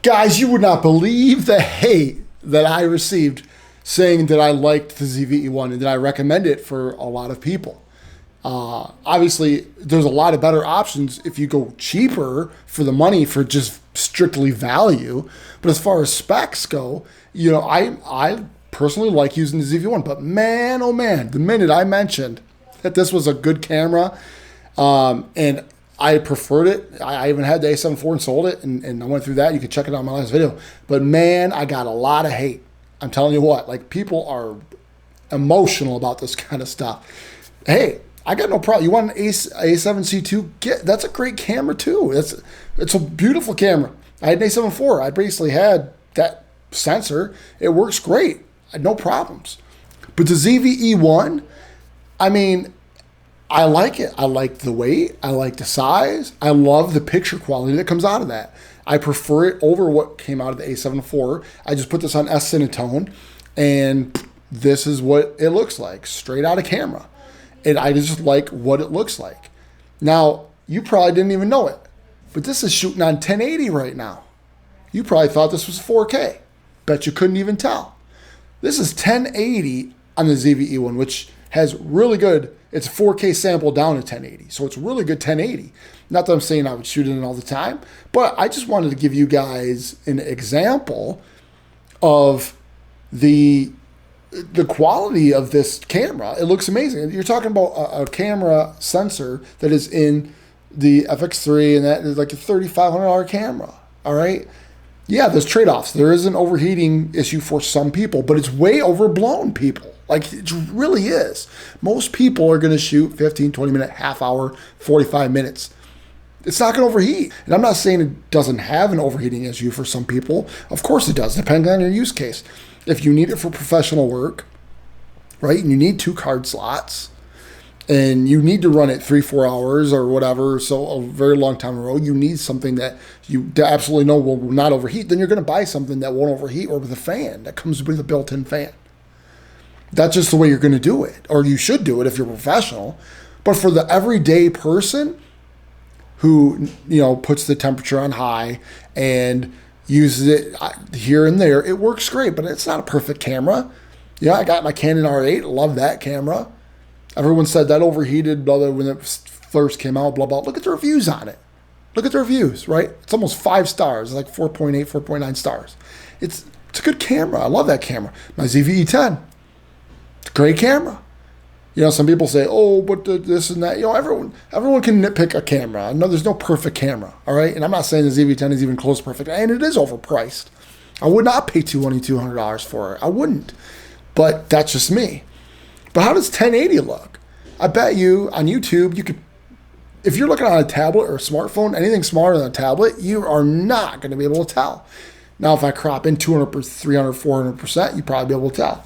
Guys, you would not believe the hate that I received saying that I liked the ZV-E1 and that I recommend it for a lot of people. Obviously, there's a lot of better options if you go cheaper for the money for just strictly value. But as far as specs go, I personally like using the ZV-E1. But man, oh man, the minute I mentioned that this was a good camera, and I preferred it. I even had the A7 IV and sold it, and I went through that. You can check it out in my last video. But man, I got a lot of hate. I'm telling you what, like, people are emotional about this kind of stuff. Hey, I got no problem. You want an A7C2? That's a great camera too. It's a beautiful camera. I had an A7 IV. I basically had that sensor. It works great. I had no problems. But the ZV-E1, I mean, I like it. I like the weight. I like the size. I love the picture quality that comes out of that. I prefer it over what came out of the A7 IV. I just put this on S-Cinetone, and this is what it looks like, straight out of camera. And I just like what it looks like. Now, you probably didn't even know it, but this is shooting on 1080 right now. You probably thought this was 4K. Bet you couldn't even tell. This is 1080 on the ZV-E1, which has really good, it's 4K sample down to 1080. So it's really good 1080. Not that I'm saying I would shoot it in all the time, but I just wanted to give you guys an example of the quality of this camera. It looks amazing. You're talking about a camera sensor that is in the FX3, and that is like a $3,500 camera. All right. Yeah, there's trade-offs. There is an overheating issue for some people, but it's way overblown, people. Like, it really is. Most people are going to shoot 15, 20 minute, half hour, 45 minutes. It's not going to overheat. And I'm not saying it doesn't have an overheating issue for some people. Of course it does, depending on your use case. If you need it for professional work, right, and you need 2 card slots, and you need to run it 3-4 hours or whatever, so a very long time in a row, you need something that you absolutely know will not overheat, then you're going to buy something that won't overheat, or with a fan that comes with a built-in fan. That's just the way you're going to do it, or you should do it if you're professional. But for the everyday person who, puts the temperature on high and uses it here and there, it works great, but it's not a perfect camera. Yeah, I got my Canon R8, love that camera. Everyone said that overheated, blah, blah, when it first came out, blah, blah. Look at the reviews on it. Look at the reviews, right? It's almost 5 stars, like 4.8, 4.9 stars. It's a good camera. I love that camera. My ZV-E10, it's a great camera. Some people say, oh, but this and that. Everyone can nitpick a camera. No, there's no perfect camera, all right? And I'm not saying the ZV-10 is even close to perfect, and it is overpriced. I would not pay $200 for it. I wouldn't. But that's just me. But how does 1080 look? I bet you on YouTube, you could, if you're looking on a tablet or a smartphone, anything smaller than a tablet, you are not going to be able to tell. Now, if I crop in 200%, 300%, 400%, you'd probably be able to tell.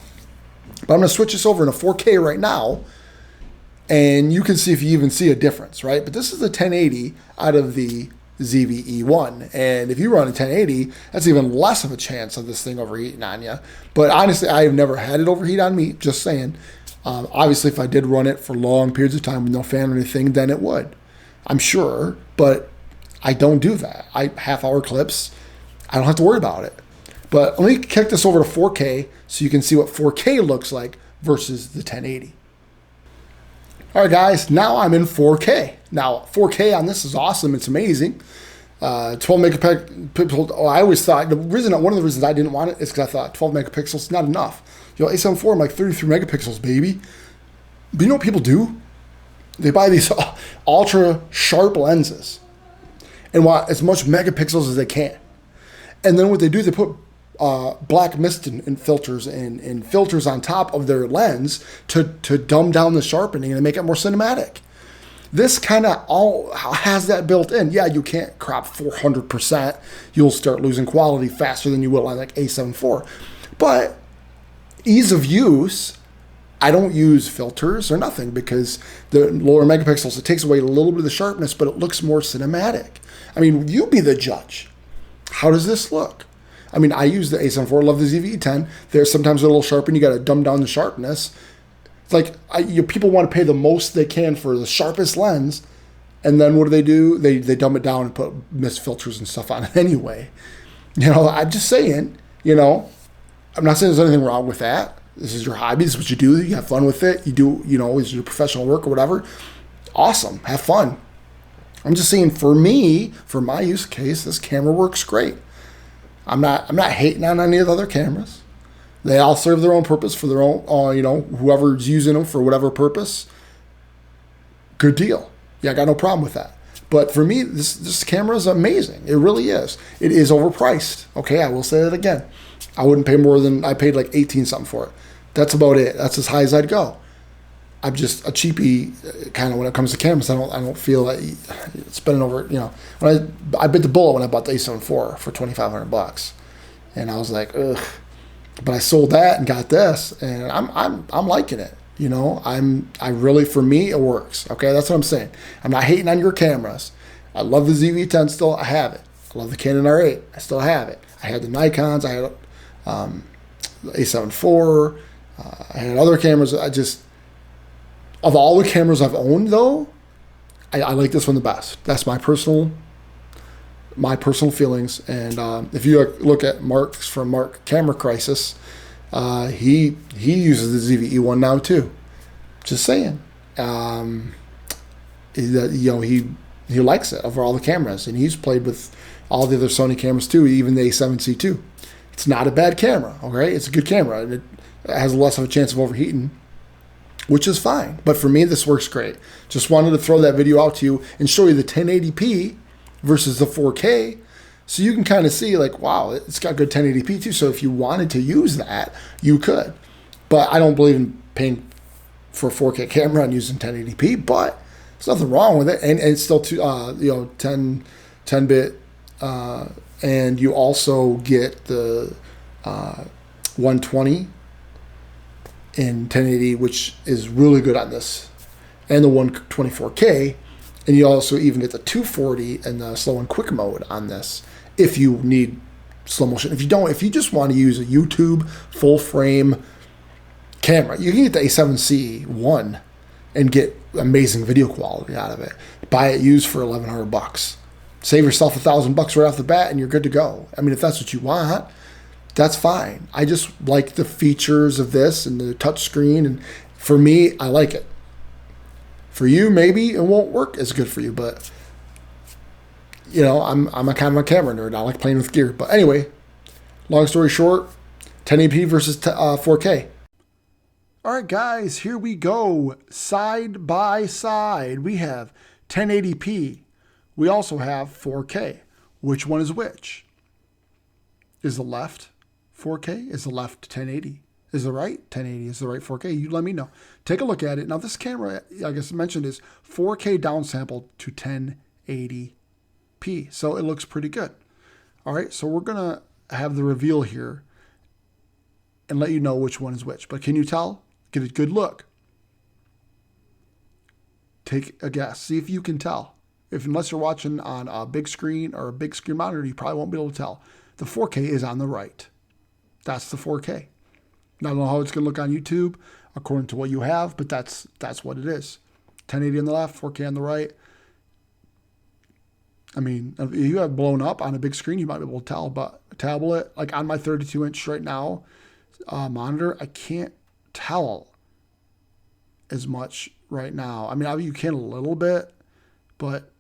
But I'm going to switch this over into 4K right now, and you can see if you even see a difference, right? But this is the 1080 out of the ZV-E1. And if you run a 1080, that's even less of a chance of this thing overheating on you. But honestly, I have never had it overheat on me, just saying. Obviously, if I did run it for long periods of time with no fan or anything, then it would, I'm sure. But I don't do that. Half-hour clips, I don't have to worry about it. But let me kick this over to 4K so you can see what 4K looks like versus the 1080. All right, guys, now I'm in 4K. Now, 4K on this is awesome. It's amazing. 12 megapixels. Oh, I always thought, one of the reasons I didn't want it is because I thought 12 megapixels is not enough. A7 IV, I'm like 33 megapixels, baby. But you know what people do? They buy these ultra sharp lenses and want as much megapixels as they can. And then what they do, they put black mist and filters and filters on top of their lens to dumb down the sharpening and make it more cinematic. This kind of all has that built in. Yeah, you can't crop 400%. You'll start losing quality faster than you will on like A7 IV. But ease of use, I don't use filters or nothing because the lower megapixels, it takes away a little bit of the sharpness, but it looks more cinematic. I mean, you be the judge. How does this look? I mean, I use the A7 IV, love the ZV-E10. There's sometimes a little sharp and you got to dumb down the sharpness. It's like people want to pay the most they can for the sharpest lens, and then what do? They dumb it down and put mist filters and stuff on it anyway. You know, I'm just saying, you know, I'm not saying there's anything wrong with that. This is your hobby. This is what you do. You have fun with it. You do, you know, it's your professional work or whatever. Awesome. Have fun. I'm just saying, for me, for my use case, this camera works great. I'm not hating on any of the other cameras. They all serve their own purpose for their own, you know, whoever's using them for whatever purpose. Good deal. Yeah, I got no problem with that. But for me, this camera is amazing. It really is. It is overpriced. Okay, I will say that again. I wouldn't pay more than, I paid like 18 something for it. That's about it. That's as high as I'd go. I'm just a cheapie kind of when it comes to cameras. I don't feel like spending over, you know, when I bit the bullet when I bought the A7 IV for $2,500, and I was like, ugh. But I sold that and got this, and I'm liking it. You know, I really, for me, it works. Okay, that's what I'm saying. I'm not hating on your cameras. I love the ZV-10 still. I have it. I love the Canon R8. I still have it. I had the Nikons. I had the A7 IV. I had other cameras. Of all the cameras I've owned, though, I like this one the best. That's my personal feelings. And if you look at Mark's from Mark Camera Crisis, he uses the ZV-E1 now too. Just saying. You know, he likes it over all the cameras, and he's played with all the other Sony cameras too, even the A7C II. It's not a bad camera, okay? It's a good camera. It has less of a chance of overheating, which is fine. But for me, this works great. Just wanted to throw that video out to you and show you the 1080p versus the 4K, so you can kind of see, like, wow, it's got good 1080p too. So if you wanted to use that, you could. But I don't believe in paying for a 4K camera and using 1080p, but there's nothing wrong with it. And it's still, you know, 10-bit, and you also get the 120 in 1080, which is really good on this, and the 124K, and you also even get the 240 and the slow and quick mode on this if you need slow motion. If you don't, if you just want to use a YouTube full frame camera, you can get the A7C1 and get amazing video quality out of it. Buy it used for $1,100. Save yourself $1,000 right off the bat, and you're good to go. I mean, if that's what you want, that's fine. I just like the features of this and the touch screen, and for me, I like it. For you, maybe it won't work as good for you, but you know, I'm a kind of a camera nerd. I like playing with gear. But anyway, long story short, 1080p versus 4K. All right, guys, here we go. Side by side, we have 1080p. We also have 4K. Which one is which? Is the left 4K? Is the left 1080? Is the right 1080? Is the right 4K? You let me know. Take a look at it. Now, this camera, I guess I mentioned, is 4K downsampled to 1080p. So it looks pretty good. All right, so we're going to have the reveal here and let you know which one is which. But can you tell? Get a good look. Take a guess. See if you can tell. Unless you're watching on a big screen or a big screen monitor, you probably won't be able to tell. The 4K is on the right. That's the 4K. Now, I don't know how it's going to look on YouTube according to what you have, but that's what it is. 1080 on the left, 4K on the right. I mean, if you have blown up on a big screen, you might be able to tell, but a tablet, like on my 32-inch right now monitor, I can't tell as much right now. I mean, you can a little bit, but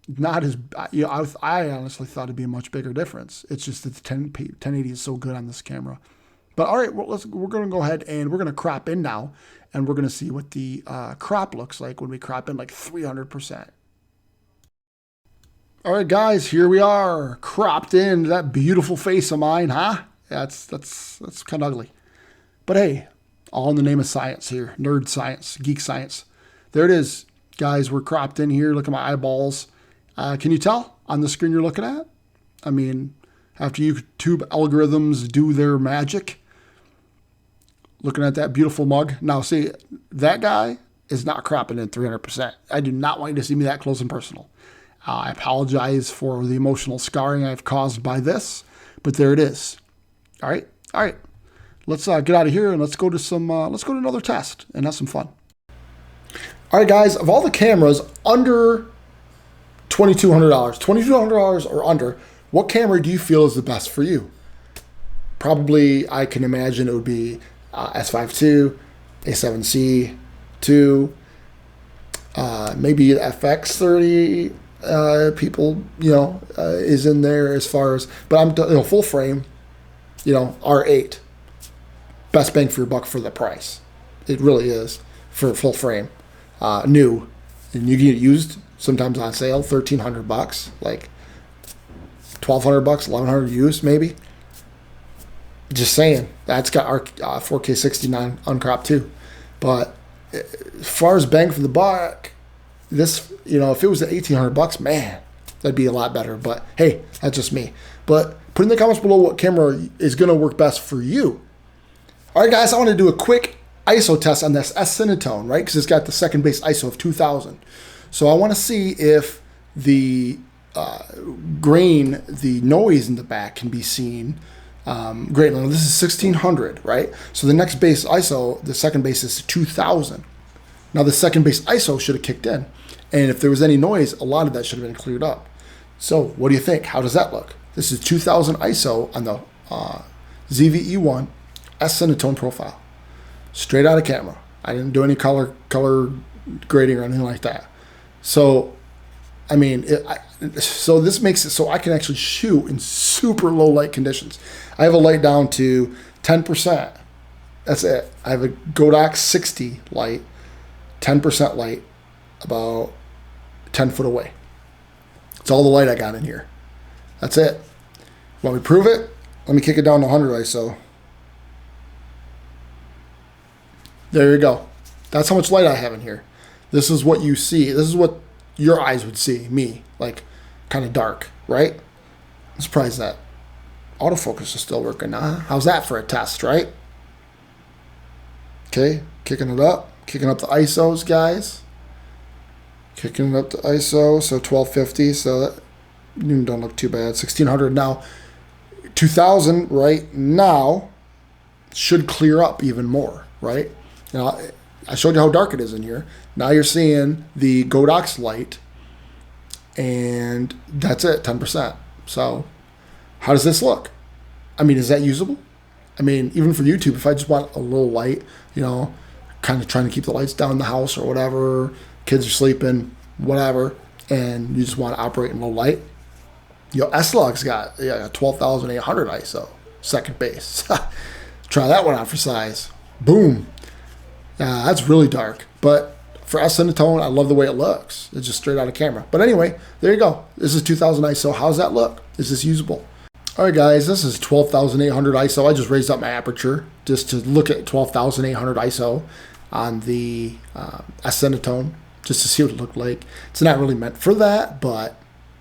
not as, you know, I honestly thought it'd be a much bigger difference. It's just that the 1080 is so good on this camera. But all right, well, we're going to go ahead and we're going to crop in now, and we're going to see what the crop looks like when we crop in like 300%. All right, guys, here we are, cropped in that beautiful face of mine, huh? That's kind of ugly. But hey, all in the name of science here, nerd science, geek science. There it is, guys, we're cropped in here. Look at my eyeballs. Can you tell on the screen you're looking at? I mean, after YouTube algorithms do their magic, looking at that beautiful mug. Now, see, that guy is not cropping in 300%. I do not want you to see me that close and personal. I apologize for the emotional scarring I've caused by this, but there it is. All right. Let's get out of here and let's go to another test and have some fun. All right, guys. Of all the cameras under $2,200 or under, what camera do you feel is the best for you? Probably, I can imagine it would be S5 II, A7C II, maybe FX30. People, is in there as far as, but I'm full frame, R8, best bang for your buck for the price. It really is for full frame, new, and you can get it used sometimes on sale, $1,300, like $1,200, $1,100 used maybe. Just saying, that's got our 4K 69 uncropped too. But as far as bang for the buck, this, if it was at $1,800, man, that'd be a lot better. But hey, that's just me. But put in the comments below what camera is going to work best for you. All right, guys, I want to do a quick ISO test on this S-Cinetone, right? Because it's got the second base ISO of 2000. So I want to see if the grain, the noise in the back can be seen. Great. Now this is 1600, right? So the next base ISO, the second base is 2000. Now the second base ISO should have kicked in. And if there was any noise, a lot of that should have been cleared up. So what do you think? How does that look? This is 2000 ISO on the ZV-E1 S-Cinetone profile. Straight out of camera. I didn't do any color grading or anything like that. So, I mean, so this makes it so I can actually shoot in super low light conditions. I have a light down to 10%. That's it. I have a Godox 60 light, 10% light, about 10 foot away. It's all the light I got in here. That's it. Want me to prove it? Let me kick it down to 100 ISO. There you go. That's how much light I have in here. This is what you see. This is what your eyes would see, me, like kind of dark, right? I'm surprised that autofocus is still working. How's that for a test, right? Okay, kicking it up. Kicking up the ISOs, guys. Kicking up the ISO, so 1250, so that don't look too bad. 1600 now. 2000 right now should clear up even more, right? Now, I showed you how dark it is in here. Now you're seeing the Godox light, and that's it, 10%. So how does this look? I mean, is that usable? I mean, even for YouTube, if I just want a little light, kind of trying to keep the lights down in the house or whatever, kids are sleeping, whatever, and you just want to operate in low light. S-Log's got 12,800 ISO, second base. Try that one out for size. Boom. That's really dark, but for S-Cinetone, I love the way it looks. It's just straight out of camera. But anyway, there you go. This is 2000 ISO. How's that look? Is this usable? All right, guys, this is 12,800 ISO. I just raised up my aperture just to look at 12,800 ISO on the S-Cinetone, just to see what it looked like. It's not really meant for that, but,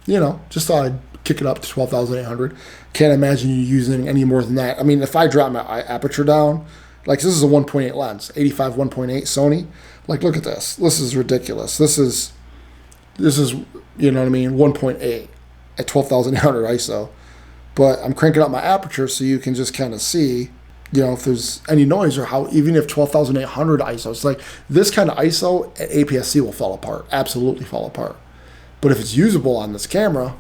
just thought I'd kick it up to 12,800. Can't imagine you using any more than that. I mean, if I drop my aperture down, like this is a 1.8 lens, 85 1.8 Sony. Like, look at this. This is ridiculous. This is, 1.8 at 12,800 ISO. But I'm cranking up my aperture so you can just kind of see, if there's any noise or how, even if 12,800 ISO, it's like this kind of ISO at APS-C will fall apart, absolutely fall apart. But if it's usable on this camera,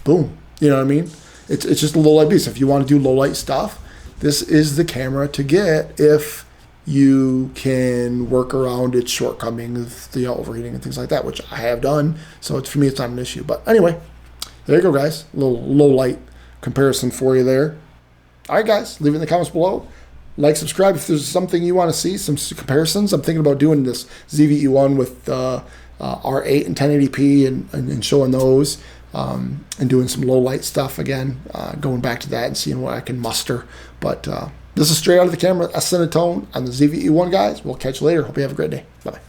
boom, you know what I mean? It's just a low light beast. If you want to do low light stuff, this is the camera to get if you can work around its shortcomings, the overheating and things like that, which I have done. So for me, it's not an issue. But anyway, there you go, guys. A little low light comparison for you there. All right, guys, leave it in the comments below. Like, subscribe if there's something you want to see, some comparisons. I'm thinking about doing this ZV-E1 with R8 and 1080p and showing those. And doing some low light stuff again, going back to that and seeing what I can muster. But this is straight out of the camera, S-Cinetone on the ZV-E1, guys. We'll catch you later. Hope you have a great day. Bye-bye.